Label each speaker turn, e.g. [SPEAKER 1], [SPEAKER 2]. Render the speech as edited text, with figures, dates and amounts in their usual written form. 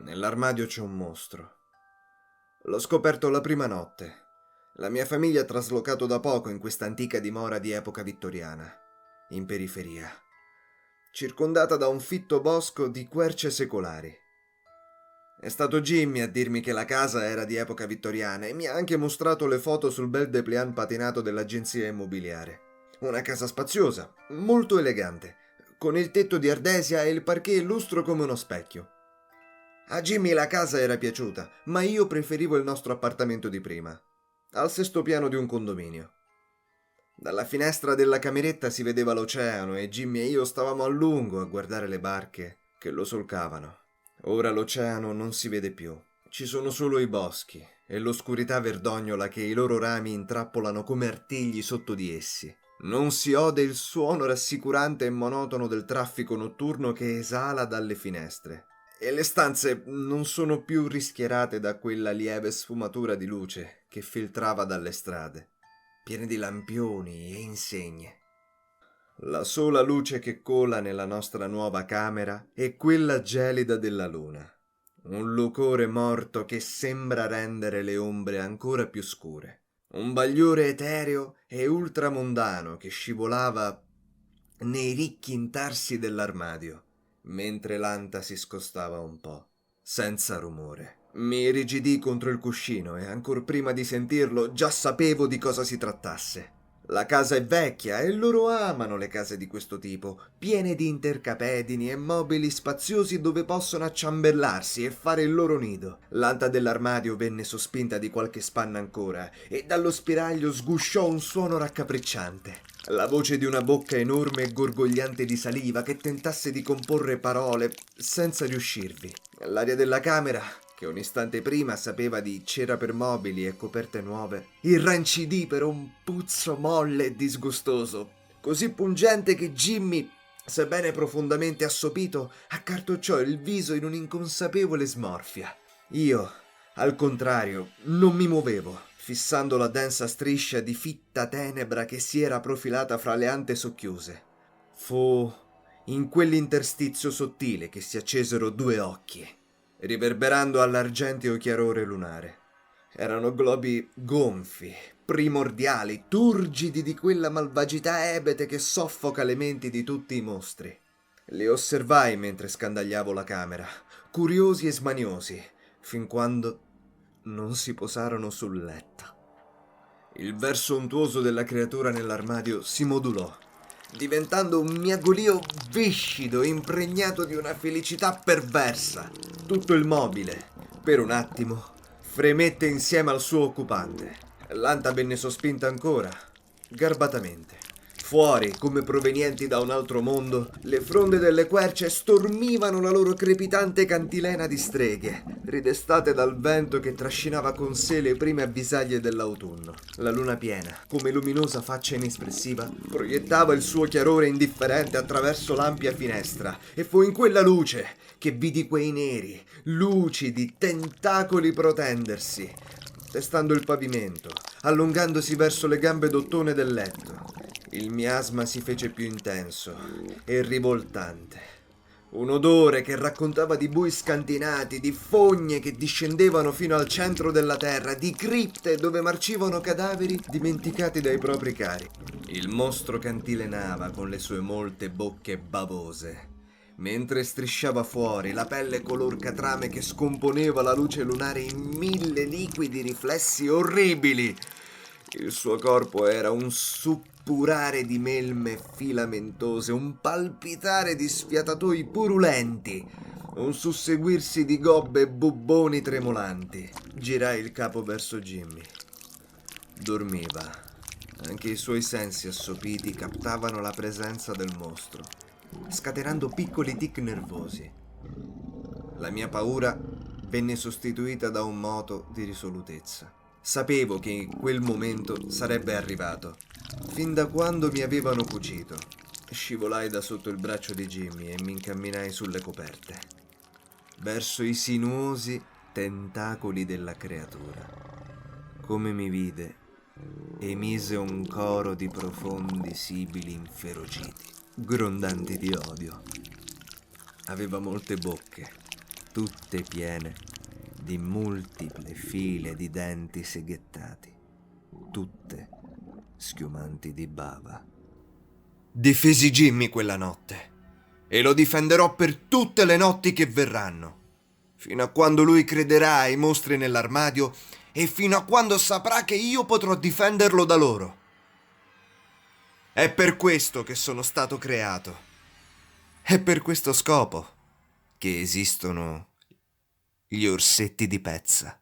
[SPEAKER 1] Nell'armadio c'è un mostro. L'ho scoperto la prima notte. La mia famiglia ha traslocato da poco in questa antica dimora di epoca vittoriana, in periferia, circondata da un fitto bosco di querce secolari. È stato Jimmy a dirmi che la casa era di epoca vittoriana e mi ha anche mostrato le foto sul bel dépliant patinato dell'agenzia immobiliare. Una casa spaziosa, molto elegante, con il tetto di ardesia e il parquet lustro come uno specchio. A Jimmy la casa era piaciuta, ma io preferivo il nostro appartamento di prima, al sesto piano di un condominio. Dalla finestra della cameretta si vedeva l'oceano e Jimmy e io stavamo a lungo a guardare le barche che lo solcavano. Ora l'oceano non si vede più, ci sono solo i boschi e l'oscurità verdognola che i loro rami intrappolano come artigli sotto di essi. Non si ode il suono rassicurante e monotono del traffico notturno che esala dalle finestre. E le stanze non sono più rischiarate da quella lieve sfumatura di luce che filtrava dalle strade, piene di lampioni e insegne. La sola luce che cola nella nostra nuova camera è quella gelida della luna, un lucore morto che sembra rendere le ombre ancora più scure, un bagliore etereo e ultramondano che scivolava nei ricchi intarsi dell'armadio, mentre l'anta si scostava un po', senza rumore. Mi irrigidii contro il cuscino e ancor prima di sentirlo già sapevo di cosa si trattasse. La casa è vecchia e loro amano le case di questo tipo, piene di intercapedini e mobili spaziosi dove possono acciambellarsi e fare il loro nido. L'anta dell'armadio venne sospinta di qualche spanna ancora e dallo spiraglio sgusciò un suono raccapricciante. La voce di una bocca enorme e gorgogliante di saliva che tentasse di comporre parole senza riuscirvi. L'aria della camera, che un istante prima sapeva di cera per mobili e coperte nuove, irrancidì per un puzzo molle e disgustoso, così pungente che Jimmy, sebbene profondamente assopito, accartocciò il viso in un'inconsapevole smorfia. Io, al contrario, non mi muovevo, fissando la densa striscia di fitta tenebra che si era profilata fra le ante socchiuse. Fu in quell'interstizio sottile che si accesero due occhi, riverberando all'argenteo chiarore lunare. Erano globi gonfi, primordiali, turgidi di quella malvagità ebete che soffoca le menti di tutti i mostri. Li osservai mentre scandagliavo la camera, curiosi e smaniosi, fin quando non si posarono sul letto. Il verso untuoso della creatura nell'armadio si modulò, diventando un miagolio viscido, impregnato di una felicità perversa. Tutto il mobile, per un attimo, fremette insieme al suo occupante. L'anta venne sospinta ancora, garbatamente. Fuori, come provenienti da un altro mondo, le fronde delle querce stormivano la loro crepitante cantilena di streghe, ridestate dal vento che trascinava con sé le prime avvisaglie dell'autunno. La luna piena, come luminosa faccia inespressiva, proiettava il suo chiarore indifferente attraverso l'ampia finestra, e fu in quella luce che vidi quei neri, lucidi tentacoli protendersi, testando il pavimento, allungandosi verso le gambe d'ottone del letto. Il miasma si fece più intenso e rivoltante. Un odore che raccontava di bui scantinati, di fogne che discendevano fino al centro della terra, di cripte dove marcivano cadaveri dimenticati dai propri cari. Il mostro cantilenava con le sue molte bocche bavose, mentre strisciava fuori la pelle color catrame che scomponeva la luce lunare in mille liquidi riflessi orribili. Il suo corpo era un suppurare di melme filamentose, un palpitare di sfiatatoi purulenti, un susseguirsi di gobbe e bubboni tremolanti. Girai il capo verso Jimmy. Dormiva. Anche i suoi sensi assopiti captavano la presenza del mostro, scatenando piccoli tic nervosi. La mia paura venne sostituita da un moto di risolutezza. Sapevo che in quel momento sarebbe arrivato, fin da quando mi avevano cucito. Scivolai da sotto il braccio di Jimmy e mi incamminai sulle coperte, verso i sinuosi tentacoli della creatura. Come mi vide, emise un coro di profondi sibili inferociti, grondanti di odio. Aveva molte bocche, tutte piene di multiple file di denti seghettati, tutte schiumanti di bava. Difesi Jimmy quella notte e lo difenderò per tutte le notti che verranno, fino a quando lui crederà ai mostri nell'armadio e fino a quando saprà che io potrò difenderlo da loro. È per questo che sono stato creato. È per questo scopo che esistono gli orsetti di pezza.